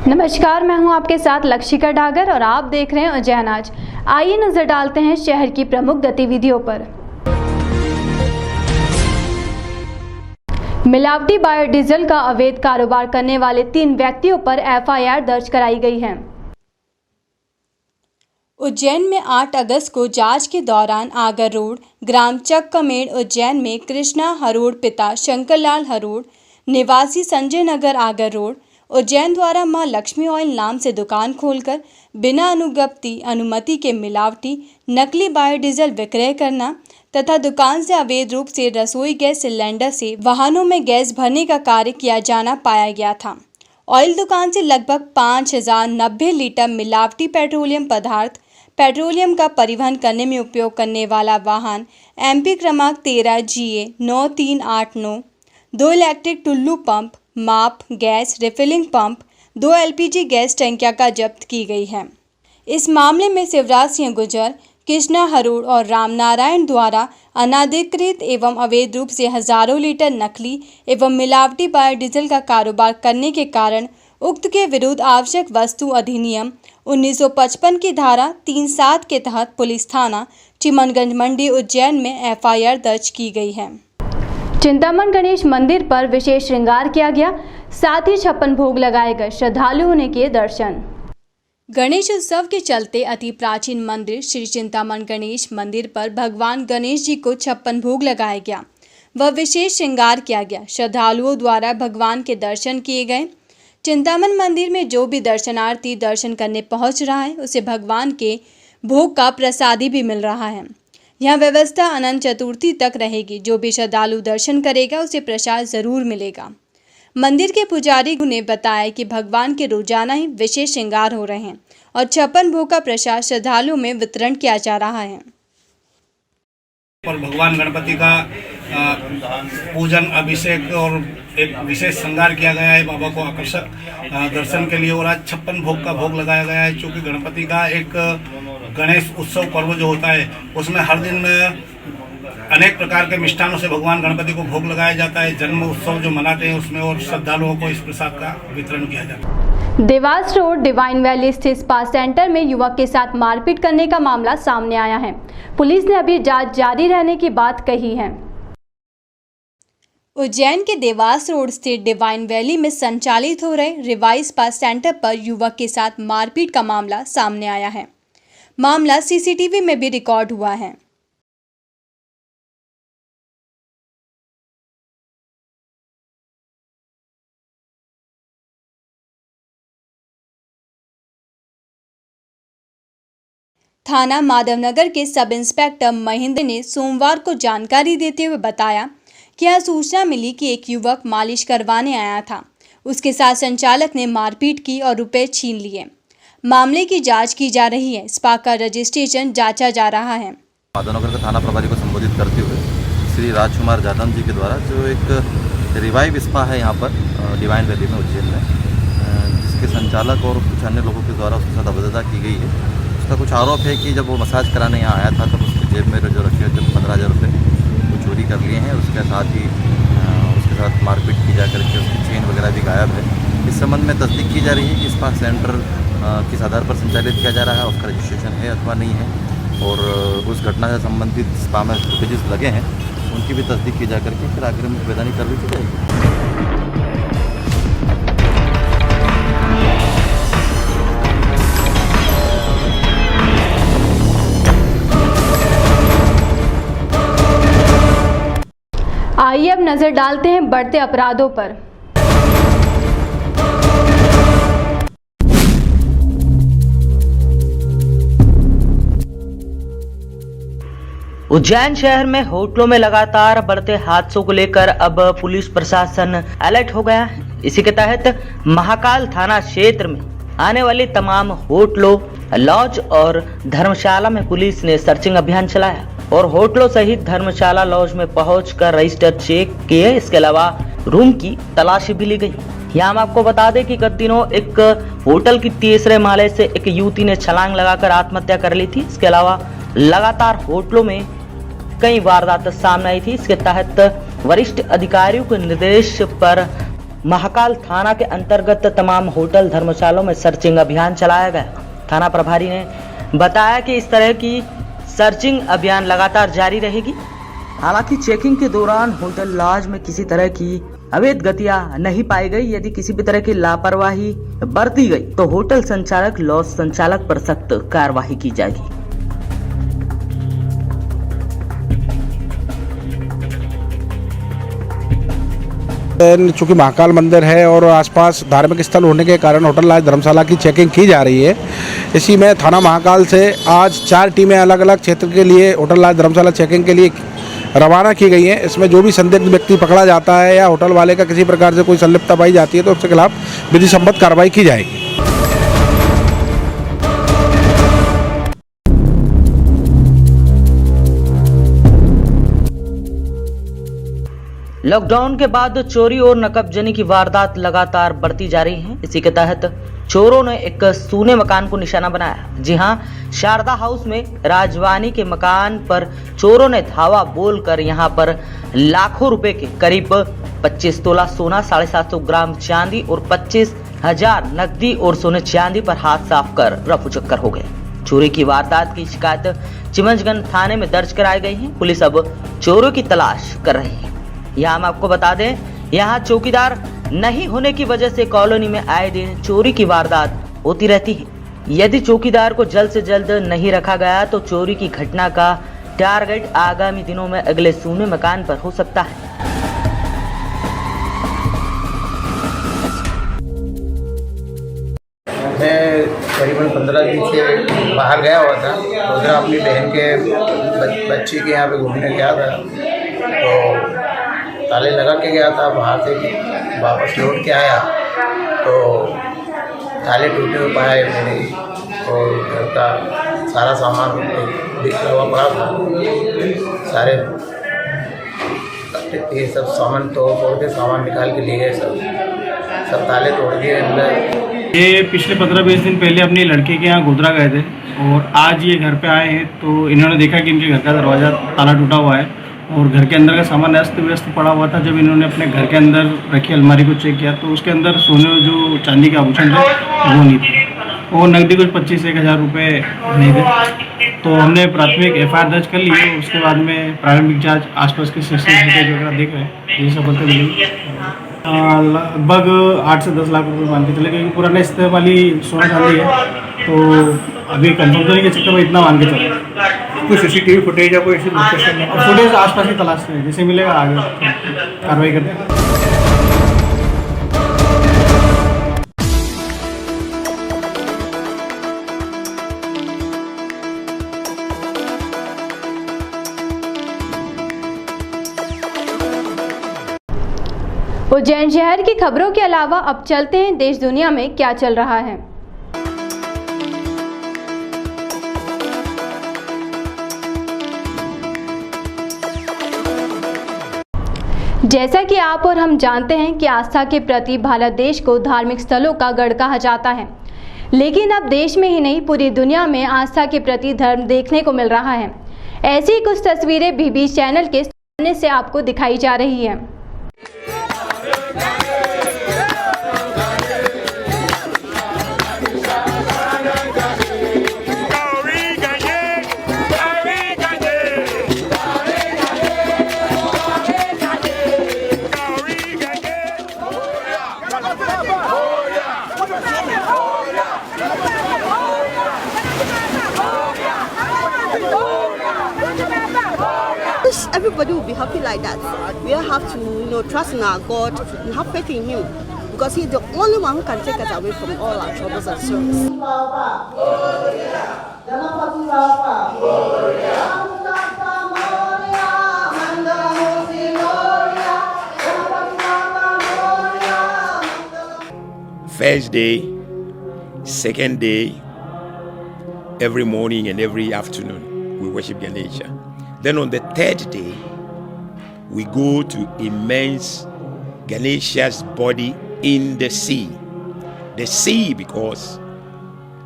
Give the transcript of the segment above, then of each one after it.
नमस्कार, मैं हूं आपके साथ लक्षिका डागर और आप देख रहे हैं उज्जैन आज। आइए नजर डालते हैं शहर की प्रमुख गतिविधियों पर। मिलावटी बायोडीजल का अवैध कारोबार करने वाले 3 व्यक्तियों पर एफआईआर दर्ज कराई गई है। उज्जैन में 8 अगस्त को जांच के दौरान आगर रोड, ग्राम चक्कमेड़ उज्जैन में कृष्णा हरोड़ पिता शंकरलाल हरोड़ निवासी संजय नगर आगर रोड उज्जैन द्वारा मां लक्ष्मी ऑयल नाम से दुकान खोलकर बिना अनुमति के मिलावटी नकली बायोडीजल विक्रय करना तथा दुकान से अवैध रूप से रसोई गैस सिलेंडर से वाहनों में गैस भरने का कार्य किया जाना पाया गया था। ऑयल दुकान से लगभग 5090 लीटर मिलावटी पेट्रोलियम पदार्थ पेट्रोलियम का परिवहन करने में उपयोग करने वाला वाहन MP क्रमांक 13 GA 9389, 2 इलेक्ट्रिक टुल्लू पंप, माप gas refilling pump, 2 LPG gas टंकियां का जब्त की गई है। इस मामले में शिवराज सिंह गुर्जर, कृष्णा हरोड़ और रामनारायण द्वारा अनाधिकृत एवं अवैध रूप से हजारों लीटर नकली एवं मिलावटी बायोडीजल का कारोबार करने के कारण उक्त के विरुद्ध आवश्यक वस्तु अधिनियम 1955 की धारा 37 के तहत पुलिस थाना चिमनगंज मंडी उज्जैन में FIR दर्ज की गई है। चिंतामन गणेश मंदिर पर विशेष श्रृंगार किया गया, साथ ही 56 भोग लगाए गए, श्रद्धालुओं ने किए दर्शन। गणेश उत्सव के चलते अति प्राचीन मंदिर श्री चिंतामन गणेश मंदिर पर भगवान गणेश जी को 56 भोग लगाया गया व विशेष श्रृंगार किया गया। श्रद्धालुओं द्वारा भगवान के दर्शन किए गए। चिंतामन मंदिर में जो भी दर्शनार्थी दर्शन करने पहुंच रहा है उसे भगवान के भोग का प्रसादी भी मिल रहा है। यह व्यवस्था अनंत चतुर्थी तक रहेगी। जो भी श्रद्धालु दर्शन करेगा उसे प्रसाद जरूर मिलेगा। मंदिर के पुजारी ने बताया कि भगवान के रोजाना ही विशेष श्रृंगार हो रहे हैं और 56 भोग का प्रसाद श्रद्धालुओं में वितरण किया जा रहा है। और भगवान गणपति का पूजन अभिषेक और एक विशेष श्रृंगार किया गया है बाबा को आकर्षक दर्शन के लिए। और आज 56 भोग का भोग लगाया गया है, क्योंकि गणपति का एक गणेश उत्सव पर्व जो होता है उसमें हर दिन अनेक प्रकार के मिष्ठानों से भगवान गणपति को भोग लगाया जाता है। जन्म उत्सव जो मनाते हैं उसमें और श्रद्धालुओं को इस प्रसाद का वितरण किया जाता है। देवास रोड डिवाइन वैली स्थित स्पा सेंटर में युवक के साथ मारपीट करने का मामला सामने आया है। पुलिस ने अभी जांच जारी रहने की बात कही है। उज्जैन के देवास रोड स्थित डिवाइन वैली में संचालित हो रहे रिवाइज स्पा सेंटर पर युवक के साथ मारपीट का मामला सामने आया है। मामला CCTV में भी रिकॉर्ड हुआ है। थाना माधवनगर के सब इंस्पेक्टर महेंद्र ने सोमवार को जानकारी देते हुए बताया कि यह सूचना मिली कि एक युवक मालिश करवाने आया था। उसके साथ संचालक ने मारपीट की और रुपए छीन लिए। मामले की जांच की जा रही है। स्पा का रजिस्ट्रेशन जांचा जा रहा है। माधवनगर के थाना प्रभारी को संबोधित करते हुए श्री राजकुमार जादव जी के द्वारा जो एक रिवाइव स्पा है यहाँ पर डिवाइन वैली में उज्जैन में, जिसके संचालक और कुछ अन्य लोगों के द्वारा उसके साथ अवैधता की गई है। उसका कुछ आरोप है कि जब वो मसाज कराने यहाँ आया था तब उसकी जेब में जो रखे हुए थे 15,000 रुपये वो चोरी कर लिए हैं। उसके साथ ही उसके साथ मारपीट की जा करके उसकी चेन वगैरह भी गायब है। इस संबंध में तस्दीक की जा रही है कि स्पा सेंटर किस आधार पर संचालित किया जा रहा है, उसका रजिस्ट्रेशन है अथवा नहीं है, और उस घटना से संबंधित स्पा में फुटेजेस लगे हैं उनकी भी तस्दीक की जा करके फिर आगे में वैधानिक कार्रवाई की जाएगी। आइए अब नजर डालते हैं बढ़ते अपराधों पर। उज्जैन शहर में होटलों में लगातार बढ़ते हादसों को लेकर अब पुलिस प्रशासन अलर्ट हो गया है। इसी के तहत महाकाल थाना क्षेत्र में आने वाली तमाम होटलों, लॉज और धर्मशाला में पुलिस ने सर्चिंग अभियान चलाया और होटलों सहित धर्मशाला, लॉज में पहुंचकर रजिस्टर चेक किए। इसके अलावा रूम की तलाशी भी ली गई। यहाँ हम आपको बता दें कि गत दिनों एक होटल की तीसरे माले से एक युवती ने छलांग लगाकर आत्महत्या कर ली थी। इसके अलावा लगातार होटलों में कई वारदात सामने आई थी। इसके तहत वरिष्ठ अधिकारियों के निर्देश पर महाकाल थाना के अंतर्गत तमाम होटल धर्मशालाओं में सर्चिंग अभियान चलाया गया। थाना प्रभारी ने बताया कि इस तरह की सर्चिंग अभियान लगातार जारी रहेगी। हालांकि चेकिंग के दौरान होटल लॉज में किसी तरह की अवैध गतियां नहीं पाई गई। यदि किसी भी तरह की लापरवाही बरती गई तो होटल संचालक, लॉज संचालक पर सख्त कार्रवाई की जाएगी। चूँकि महाकाल मंदिर है और आसपास धार्मिक स्थल होने के कारण होटल लॉज धर्मशाला की चेकिंग की जा रही है। इसी में थाना महाकाल से आज 4 टीमें अलग अलग क्षेत्र के लिए होटल लॉज धर्मशाला चेकिंग के लिए रवाना की गई हैं। इसमें जो भी संदिग्ध व्यक्ति पकड़ा जाता है या होटल वाले का किसी प्रकार से कोई संलिप्तता पाई जाती है तो उसके खिलाफ विधि सम्मत कार्रवाई की जाएगी। लॉकडाउन के बाद चोरी और नकबजनी की वारदात लगातार बढ़ती जा रही हैं। इसी के तहत चोरों ने एक सूने मकान को निशाना बनाया। जी हां, शारदा हाउस में राजवानी के मकान पर चोरों ने धावा बोलकर यहां पर लाखों रुपए के करीब 25 तोला सोना, 750 ग्राम चांदी और 25,000 नकदी और सोने चांदी पर हाथ साफ कर रफू चक्कर हो गए। चोरी की वारदात की शिकायत चिमंजगंज थाने में दर्ज कराई गई है। पुलिस अब चोरों की तलाश कर रही है। यहाँ हम आपको बता दें, यहाँ चौकीदार नहीं होने की वजह से कॉलोनी में आए दिन चोरी की वारदात होती रहती है। यदि चौकीदार को जल्द से जल्द नहीं रखा गया तो चोरी की घटना का टारगेट आगामी दिनों में अगले सूने मकान पर हो सकता है। मैं करीबन 15 दिन से बाहर गया हुआ था। उधर अपनी बहन के बच्ची के यहाँ पे घूमने गया था, तो ताले लगा के गया था। बाहर से वापस लौट के आया तो ताले टूटे हुए पाए मेरे, और घर का सारा सामान बिखरा हुआ पड़ा था। सारे ये सब सामान तोड़ के सामान निकाल के ले गए। सब ताले तोड़ दिए अंदर। ये पिछले 15-20 दिन पहले अपनी लड़के के यहाँ गोधरा गए थे और आज ये घर पे आए हैं तो इन्होंने देखा कि इनके घर का दरवाज़ा ताला टूटा हुआ है और घर के अंदर का सामान अस्त व्यस्त पड़ा हुआ था। जब इन्होंने अपने घर के अंदर रखी अलमारी को चेक किया तो उसके अंदर सोने जो चांदी के आभूषण थे वो नहीं थे, और नकदी कुछ 25-1,000 रुपये नहीं थे। तो हमने प्राथमिक FIR दर्ज कर ली है। उसके बाद में प्रारंभिक जांच आसपास के CCTV फुटेज वगैरह देख रहे हैं। ये सफलता मिली। लगभग 8 से 10 लाख रुपये मान के चले, क्योंकि पुराने इस्तेमाल वाली सोना चांदी है तो अभी कंफर्म करने के चक्कर में इतना मान के चले। कोई CCTV फुटेज या कोई लोकेशन फुटेज आसपास की तलाश में जैसे मिलेगा आगे कार्रवाई करते हैं। उज्जैन शहर की खबरों के अलावा अब चलते हैं देश दुनिया में क्या चल रहा है। जैसा कि आप और हम जानते हैं कि आस्था के प्रति भारत देश को धार्मिक स्थलों का गढ़ कहा जाता है, लेकिन अब देश में ही नहीं पूरी दुनिया में आस्था के प्रति धर्म देखने को मिल रहा है। ऐसी कुछ तस्वीरें BB चैनल के सामने से आपको दिखाई जा रही है। Everybody will be happy like that. We all have to, trust in our God and have faith in Him, because He's the only one who can take us away from all our troubles and sorrows. First day, second day, every morning and every afternoon, we worship Ganesha. Then on the third day, we go to immerse Ganesha's body in the sea. The sea, because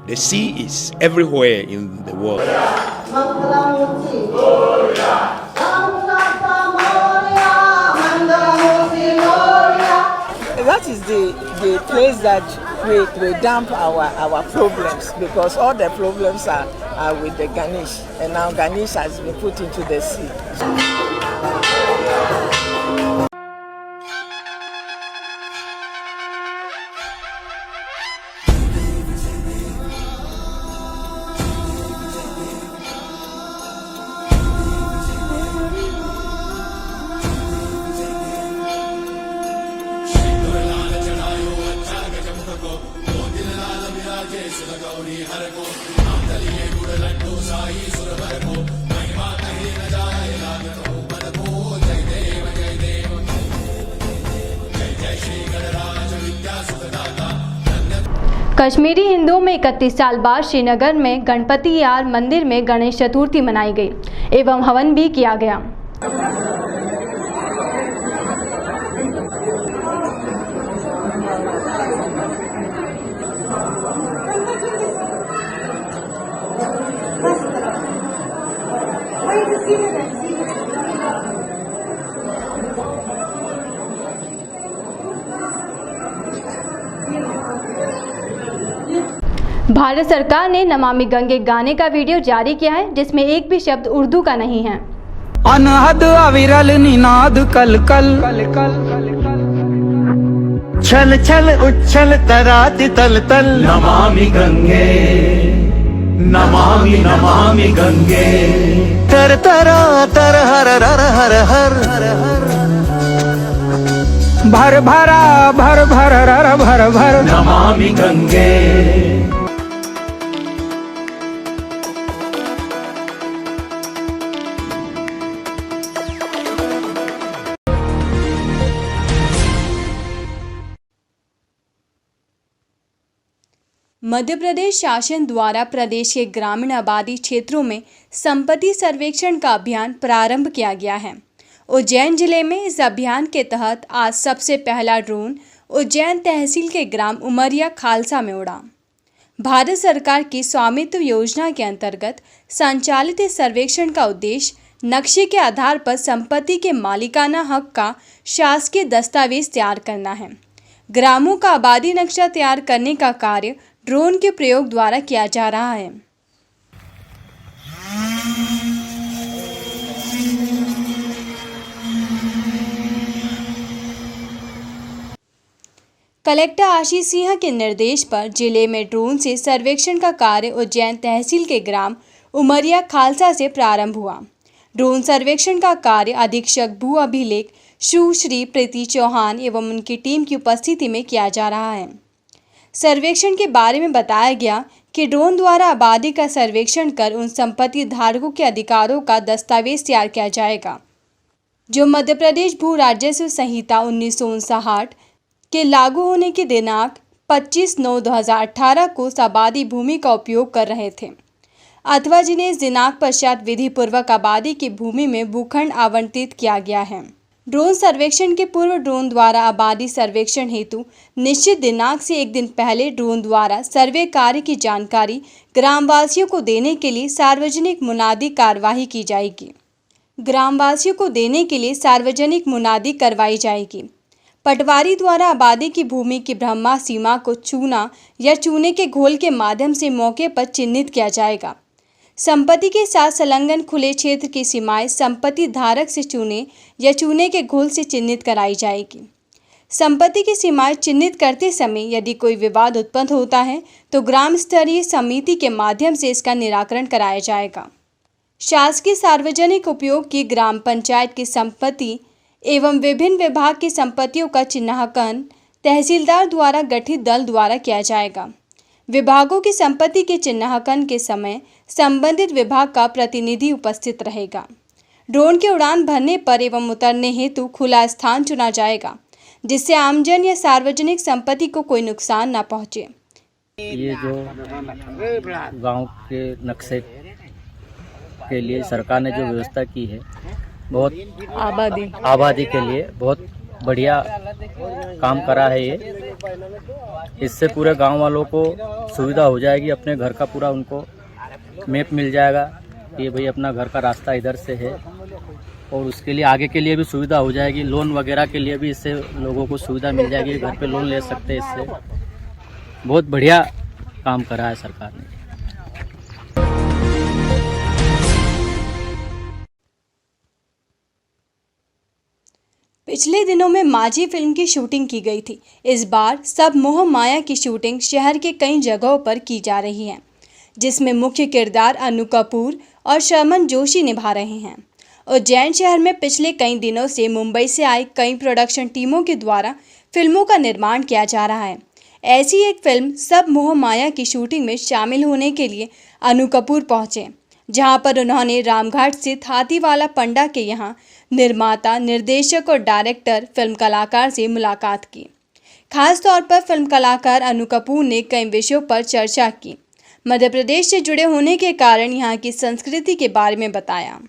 the sea is everywhere in the world. the place that we dump our problems, because all the problems are with the Ganesh, and now Ganesh has been put into the sea. Kashmiri हिंदुओं में 31 साल बाद श्रीनगर में गणपति यार मंदिर में गणेश चतुर्थी मनाई गई एवं हवन भी किया गया। भारत सरकार ने नमामि गंगे गाने का वीडियो जारी किया है, जिसमें एक भी शब्द उर्दू का नहीं है। अनहद अविरल निनाद कल कल छल छल उच्छल तरात तल तल नमामि गंगे नमामि नमामि गंगे तर तरा तर हर हर हर हर भर भरा भर भर रर भर भर नमामि गंगे। मध्य प्रदेश शासन द्वारा प्रदेश के ग्रामीण आबादी क्षेत्रों में संपत्ति सर्वेक्षण का अभियान प्रारंभ किया गया है। उज्जैन जिले में इस अभियान के तहत आज सबसे पहला ड्रोन उज्जैन तहसील के ग्राम उमरिया खालसा में उड़ा। भारत सरकार की स्वामित्व योजना के अंतर्गत संचालित इस सर्वेक्षण का उद्देश्य नक्शे के आधार पर संपत्ति के मालिकाना हक का शासकीय दस्तावेज तैयार करना है। ग्रामों का आबादी नक्शा तैयार करने का कार्य ड्रोन के प्रयोग द्वारा किया जा रहा है। कलेक्टर आशीष सिंह के निर्देश पर जिले में ड्रोन से सर्वेक्षण का कार्य उज्जैन तहसील के ग्राम उमरिया खालसा से प्रारंभ हुआ। ड्रोन सर्वेक्षण का कार्य अधीक्षक भू अभिलेख सुश्री प्रीति चौहान एवं उनकी टीम की उपस्थिति में किया जा रहा है। सर्वेक्षण के बारे में बताया गया कि ड्रोन द्वारा आबादी का सर्वेक्षण कर उन संपत्ति धारकों के अधिकारों का दस्तावेज तैयार किया जाएगा जो मध्य प्रदेश भू राजस्व संहिता 1959 के लागू होने की दिनांक 25/9/2018 को उस आबादी भूमि का उपयोग कर रहे थे अथवा जिन्हें इस दिनांक पश्चात विधि पूर्वक आबादी की भूमि में भूखंड आवंटित किया गया है। ड्रोन सर्वेक्षण के पूर्व ड्रोन द्वारा आबादी सर्वेक्षण हेतु निश्चित दिनांक से एक दिन पहले ड्रोन द्वारा सर्वे कार्य की जानकारी ग्रामवासियों को देने के लिए सार्वजनिक मुनादी कार्यवाही की जाएगी। ग्रामवासियों को देने के लिए सार्वजनिक मुनादी करवाई जाएगी। पटवारी द्वारा आबादी की भूमि की ब्रह्मा सीमा को चूना या चूने के घोल के माध्यम से मौके पर चिन्हित किया जाएगा। संपत्ति के साथ संलग्न खुले क्षेत्र की सीमाएं संपत्ति धारक से चूने या चूने के घोल से चिन्हित कराई जाएगी। संपत्ति की सीमाएं चिन्हित करते समय यदि कोई विवाद उत्पन्न होता है तो ग्राम स्तरीय समिति के माध्यम से इसका निराकरण कराया जाएगा। शासकीय सार्वजनिक उपयोग की ग्राम पंचायत की संपत्ति एवं विभिन्न विभाग की संपत्तियों का चिन्हांकन तहसीलदार द्वारा गठित दल द्वारा किया जाएगा। विभागों की संपत्ति के चिन्हांकन के समय संबंधित विभाग का प्रतिनिधि उपस्थित रहेगा। ड्रोन के उड़ान भरने पर एवं उतरने हेतु खुला स्थान चुना जाएगा जिससे आमजन या सार्वजनिक संपत्ति को कोई नुकसान न पहुंचे। ये जो गांव के नक्शे के लिए सरकार ने जो व्यवस्था की है बहुत आबादी के लिए बहुत बढ़िया काम करा है। ये इससे पूरे गांव वालों को सुविधा हो जाएगी। अपने घर का पूरा उनको मैप मिल जाएगा कि भाई अपना घर का रास्ता इधर से है और उसके लिए आगे के लिए भी सुविधा हो जाएगी। लोन वगैरह के लिए भी इससे लोगों को सुविधा मिल जाएगी, घर पे लोन ले सकते हैं। इससे बहुत बढ़िया काम करा है सरकार ने। पिछले दिनों में माझी फिल्म की शूटिंग की गई थी। इस बार सब मोह माया की शूटिंग शहर के कई जगहों पर की जा रही है, जिसमें मुख्य किरदार अनु कपूर और शर्मन जोशी निभा रहे हैं। उज्जैन शहर में पिछले कई दिनों से मुंबई से आई कई प्रोडक्शन टीमों के द्वारा फिल्मों का निर्माण किया जा रहा है। ऐसी एक फिल्म सब मोह माया की शूटिंग में शामिल होने के लिए अनु कपूर पहुंचे, जहां पर उन्होंने रामघाट स्थित हाथीवाला पंडा के यहां निर्माता, निर्देशक और डायरेक्टर, फिल्म कलाकार से मुलाकात की। खास तौर पर फिल्म कलाकार अनु कपूर ने कई विषयों पर चर्चा की। मध्य प्रदेश से जुड़े होने के कारण यहाँ की संस्कृति के बारे में बताया।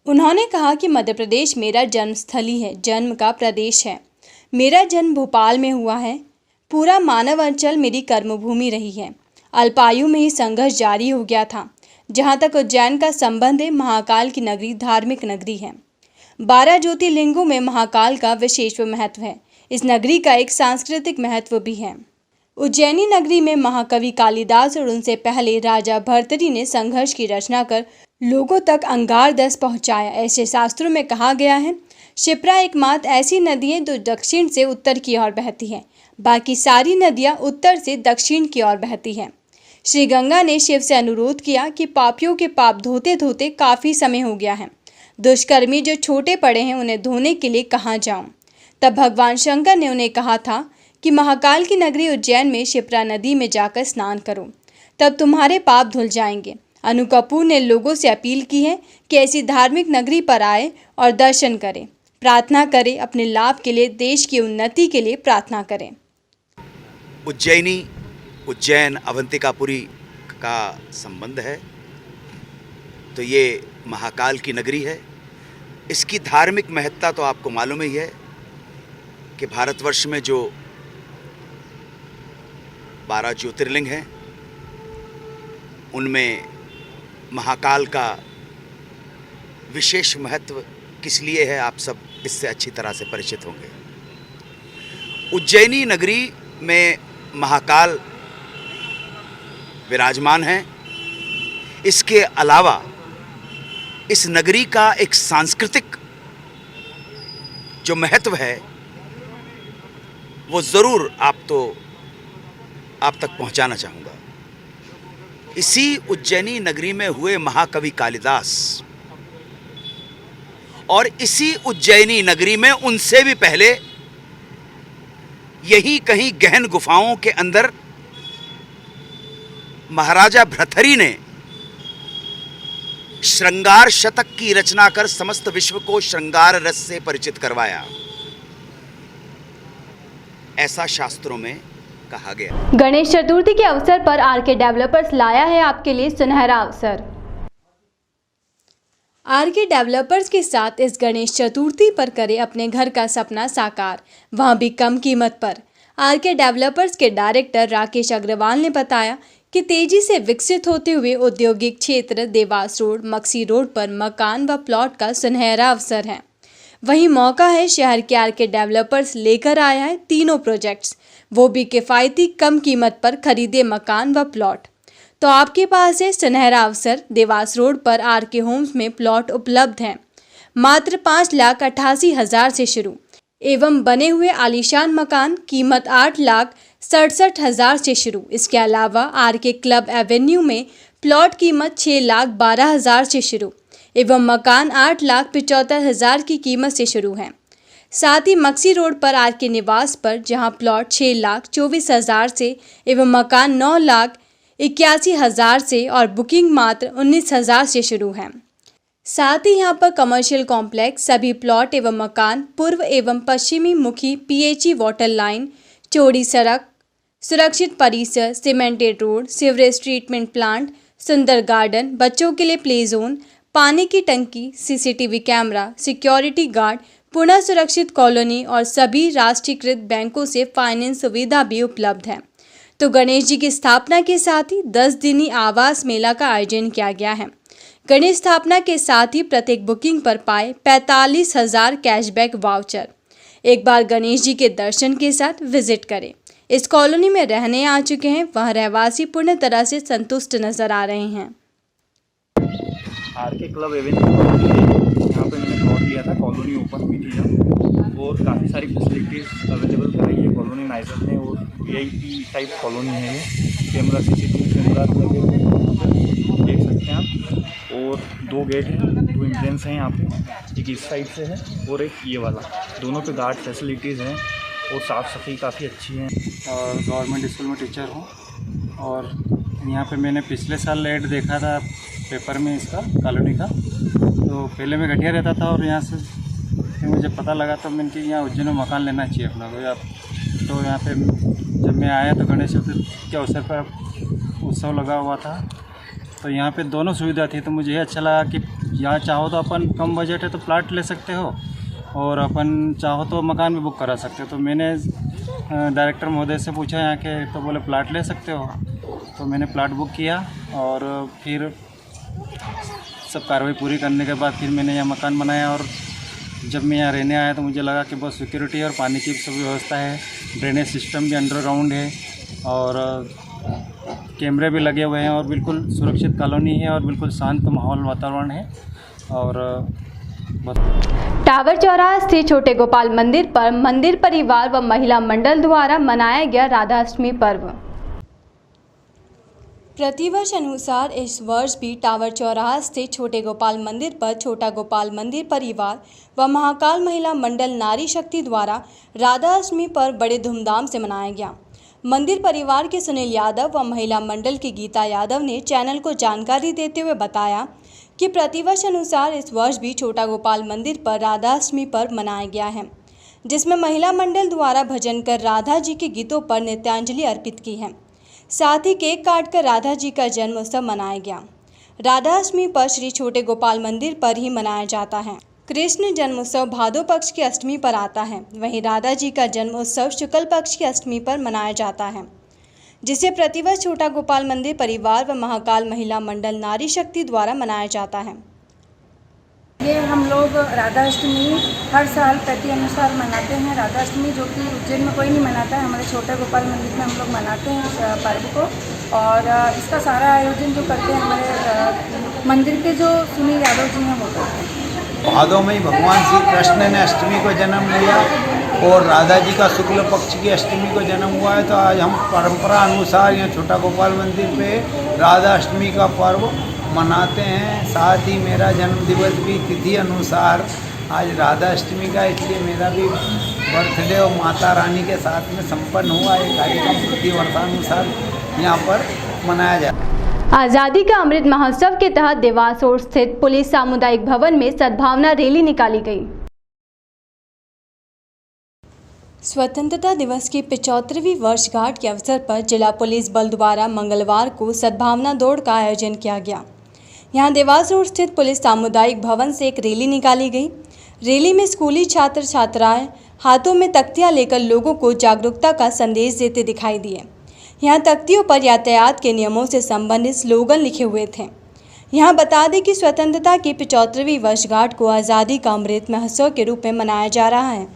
उन्होंने कहा कि मध्य प्रदेश मेरा जन्मस्थली है, जन्म का प्रदेश है। मेरा जन्म भोपाल में हुआ है। पूरा मानव अंचल मेरी कर्मभूमि रही है। अल्पायु में ही संघर्ष जारी हो गया था। जहाँ तक उज्जैन का संबंध है, महाकाल की नगरी धार्मिक नगरी है। 12 ज्योतिर्लिंगों में महाकाल का विशेष महत्व है। इस नगरी का एक सांस्कृतिक महत्व भी है। उज्जैनी नगरी में महाकवि कालिदास और उनसे पहले राजा भर्तृहरि ने संघर्ष की रचना कर लोगों तक अंगार दस पहुंचाया। ऐसे शास्त्रों में कहा गया है, शिप्रा एकमात्र ऐसी नदी है जो दक्षिण से उत्तर की ओर बहती है, बाकी सारी नदियां उत्तर से दक्षिण की ओर बहती है। श्री गंगा ने शिव से अनुरोध किया कि पापियों के पाप धोते धोते काफ़ी समय हो गया है। दुष्कर्मी जो छोटे पड़े हैं उन्हें धोने के लिए कहाँ जाऊं। तब भगवान शंकर ने उन्हें कहा था कि महाकाल की नगरी उज्जैन में शिप्रा नदी में जाकर स्नान करो, तब तुम्हारे पाप धुल जाएंगे। अनु कपूर ने लोगों से अपील की है कि ऐसी धार्मिक नगरी पर आए और दर्शन करें, प्रार्थना करें, अपने लाभ के लिए, देश की उन्नति के लिए प्रार्थना करें। उज्जैन अवंतिकापुरी का संबंध है, तो ये महाकाल की नगरी है। इसकी धार्मिक महत्ता तो आपको मालूम ही है कि भारतवर्ष में जो 12 ज्योतिर्लिंग हैं उनमें महाकाल का विशेष महत्व किस लिए है, आप सब इससे अच्छी तरह से परिचित होंगे। उज्जैनी नगरी में महाकाल विराजमान हैं। इसके अलावा इस नगरी का एक सांस्कृतिक जो महत्व है वो ज़रूर आप तक पहुंचाना चाहूँगा। इसी उज्जैनी नगरी में हुए महाकवि कालिदास और इसी उज्जैनी नगरी में उनसे भी पहले यही कहीं गहन गुफाओं के अंदर महाराजा भर्तृहरि ने श्रृंगार शतक की रचना कर समस्त विश्व को श्रृंगार रस से परिचित करवाया, ऐसा शास्त्रों में कहा गया। गणेश चतुर्थी के अवसर पर आरके डेवलपर्स लाया है आपके लिए सुनहरा अवसर। आरके डेवलपर्स के साथ इस गणेश चतुर्थी पर करें अपने घर का सपना साकार, वहां भी कम कीमत पर। आरके डेवलपर्स के डायरेक्टर राकेश अग्रवाल ने बताया कि तेजी से विकसित होते हुए औद्योगिक क्षेत्र देवास रोड, मक्सी रोड पर मकान व प्लॉट का सुनहरा अवसर है। वहीं मौका है, शहर के आरके डेवलपर्स लेकर आया है तीनों प्रोजेक्ट्स, वो भी किफ़ायती कम कीमत पर खरीदे मकान व प्लॉट। तो आपके पास है सुनहरा अवसर। देवास रोड पर आरके होम्स में प्लॉट उपलब्ध हैं, मात्र 5,88,000 से शुरू एवं बने हुए आलीशान मकान कीमत 8,67,000 से शुरू। इसके अलावा आरके क्लब एवेन्यू में प्लॉट कीमत 6,12,000 से शुरू एवं मकान 8,75,000 की कीमत से शुरू है। साथ ही मक्सी रोड पर आरके निवास पर जहां प्लॉट 6,24,000 से एवं मकान 9,81,000 से और बुकिंग मात्र 19,000 से शुरू है। साथ ही यहां पर कमर्शियल कॉम्प्लेक्स, सभी प्लॉट एवं मकान पूर्व एवं पश्चिमी मुखी पीएचई वाटर लाइन, चौड़ी सड़क, सुरक्षित परिसर, cemented road, sewerage treatment plant, सुंदर गार्डन, बच्चों के लिए प्ले जोन, पानी की टंकी, सीसीटीवी कैमरा, सिक्योरिटी गार्ड, पुनः सुरक्षित कॉलोनी और सभी राष्ट्रीयकृत बैंकों से फाइनेंस सुविधा भी उपलब्ध है। तो गणेश जी की स्थापना के साथ ही 10 दिनी आवास मेला का आयोजन किया गया है। गणेश स्थापना के साथ ही प्रत्येक बुकिंग पर पाए 45,000 कैशबैक वाउचर। एक बार गणेश जी के दर्शन के साथ विजिट करें। इस कॉलोनी में रहने आ चुके हैं, वह रहवासी पूर्ण तरह से संतुष्ट नजर आ रहे हैं। आरके क्लब एवेन्यू यहाँ पे मैंने प्लॉट लिया था, कॉलोनी ओपन हुई थी जब, और काफ़ी सारी फैसिलिटीज़ अवेलेबल कराई है कॉलोनी नाइजर ने, और VIP टाइप कॉलोनी है ये। कैमरा CCTV कैमरा लगे हुए हैं, देख सकते हैं आप, और 2 गेट हैं, 2 एंट्रेंस हैं यहाँ पे, एक इस साइड से है और एक ये वाला, दोनों पे गार्ड फैसिलिटीज़ हैं और साफ़ सफाई काफ़ी अच्छी है। और गवर्नमेंट स्कूल में टीचर हूँ, और यहाँ पे मैंने पिछले साल ऐड देखा था पेपर में इसका कॉलोनी का, तो पहले मैं घटिया रहता था और यहाँ से फिर मुझे पता लगा तो मैंने कि यहाँ उज्जैन में मकान लेना चाहिए अपना को। तो यहाँ पे जब मैं आया तो गणेश चतुर्थी के अवसर पर उत्सव लगा हुआ था, तो यहाँ पे दोनों सुविधा थी, तो मुझे ये अच्छा लगा कि यहाँ चाहो तो अपन कम बजट है तो प्लाट ले सकते हो, और अपन चाहो तो मकान भी बुक करा सकते हो। तो मैंने डायरेक्टर महोदय से पूछा यहाँ के, तो बोले प्लाट ले सकते हो, तो मैंने प्लाट बुक किया, और फिर सब कार्रवाई पूरी करने के बाद फिर मैंने यहाँ मकान बनाया। और जब मैं यहाँ रहने आया तो मुझे लगा कि बहुत सिक्योरिटी और पानी की सब व्यवस्था है, ड्रेनेज सिस्टम भी अंडरग्राउंड है, और कैमरे भी लगे हुए हैं, और बिल्कुल सुरक्षित कॉलोनी है, और बिल्कुल शांत माहौल वातावरण है। और टावर चौराहा स्थित छोटे गोपाल मंदिर पर मंदिर परिवार व महिला मंडल द्वारा मनाया गया राधाष्टमी पर्व। प्रतिवर्ष अनुसार इस वर्ष भी टावर चौराहा स्थित छोटे गोपाल मंदिर पर छोटा गोपाल मंदिर परिवार व महाकाल महिला मंडल नारी शक्ति द्वारा राधाष्टमी पर्व बड़े धूमधाम से मनाया गया। मंदिर परिवार के सुनील यादव व महिला मंडल की गीता यादव ने चैनल को जानकारी देते हुए बताया कि प्रतिवर्ष अनुसार इस वर्ष भी छोटा गोपाल मंदिर पर राधाष्टमी पर्व मनाया गया है, जिसमें महिला मंडल द्वारा भजन कर राधा जी के गीतों पर नृत्यांजलि अर्पित की है। साथ ही केक काटकर राधा जी का जन्म उत्सव मनाया गया। राधाष्टमी पर्व श्री छोटे गोपाल मंदिर पर ही मनाया जाता है। कृष्ण जन्मोत्सव भादो पक्ष की अष्टमी पर आता है, वहीं राधा जी का जन्म उत्सव शुक्ल पक्ष की अष्टमी पर मनाया जाता है, जिसे प्रतिवर्ष छोटा गोपाल मंदिर परिवार व महाकाल महिला मंडल नारी शक्ति द्वारा मनाया जाता है। ये हम लोग राधाष्टमी हर साल प्रति अनुसार मनाते हैं। राधाष्टमी जो कि उज्जैन में कोई नहीं मनाता है, हमारे छोटे गोपाल मंदिर में हम लोग मनाते हैं इस पर्व को, और इसका सारा आयोजन जो करते हैं हमारे मंदिर के जो सुनील यादव जी हैं वो करते हैं। भादों में भगवान श्री कृष्ण ने अष्टमी को जन्म लिया और राधा जी का शुक्ल पक्ष की अष्टमी को जन्म हुआ है, तो आज हम परंपरा अनुसार यहाँ छोटा गोपाल मंदिर पे राधा अष्टमी का पर्व मनाते हैं। साथ ही मेरा जन्म दिवस भी तिथि अनुसार आज राधा अष्टमी का, इसलिए मेरा भी बर्थडे और माता रानी के साथ में संपन्न हुआ एक कार्यक्रम प्रति वर्षानुसार यहाँ पर मनाया जाता है। आज़ादी का अमृत महोत्सव के तहत देवास रोड स्थित पुलिस सामुदायिक भवन में सद्भावना रैली निकाली गई। स्वतंत्रता दिवस की 75वीं वर्षगांठ के अवसर पर जिला पुलिस बल द्वारा मंगलवार को सद्भावना दौड़ का आयोजन किया गया। यहां देवास रोड स्थित पुलिस सामुदायिक भवन से एक रैली निकाली गई। रैली में स्कूली छात्र छात्राएं हाथों में तख्तियां लेकर लोगों को जागरूकता का संदेश देते दिखाई दिए। यहां तख्तियों पर यातायात के नियमों से संबंधित स्लोगन लिखे हुए थे। यहां बता दें कि स्वतंत्रता की 75वीं वर्षगांठ को आज़ादी का अमृत महोत्सव के रूप में मनाया जा रहा है।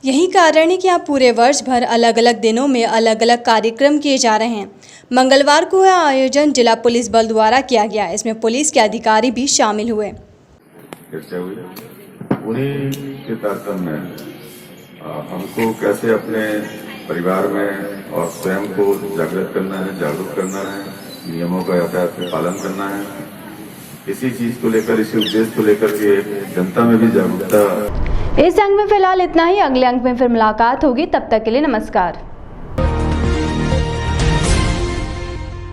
यही कारण है कि यहाँ पूरे वर्ष भर अलग अलग दिनों में अलग अलग कार्यक्रम किए जा रहे हैं। मंगलवार को यह आयोजन जिला पुलिस बल द्वारा किया गया। इसमें पुलिस के अधिकारी भी शामिल हुए। उन्हीं के तारतम्य में हमको कैसे अपने परिवार में और स्वयं को जागृत करना है, जागरूक करना है, नियमों का यातायात में पालन करना है। इसी चीज को लेकर, इसी उद्देश्य को लेकर के जनता में भी जागरूकता। इस अंक में फिलहाल इतना ही। अगले अंक में फिर मुलाकात होगी, तब तक के लिए नमस्कार।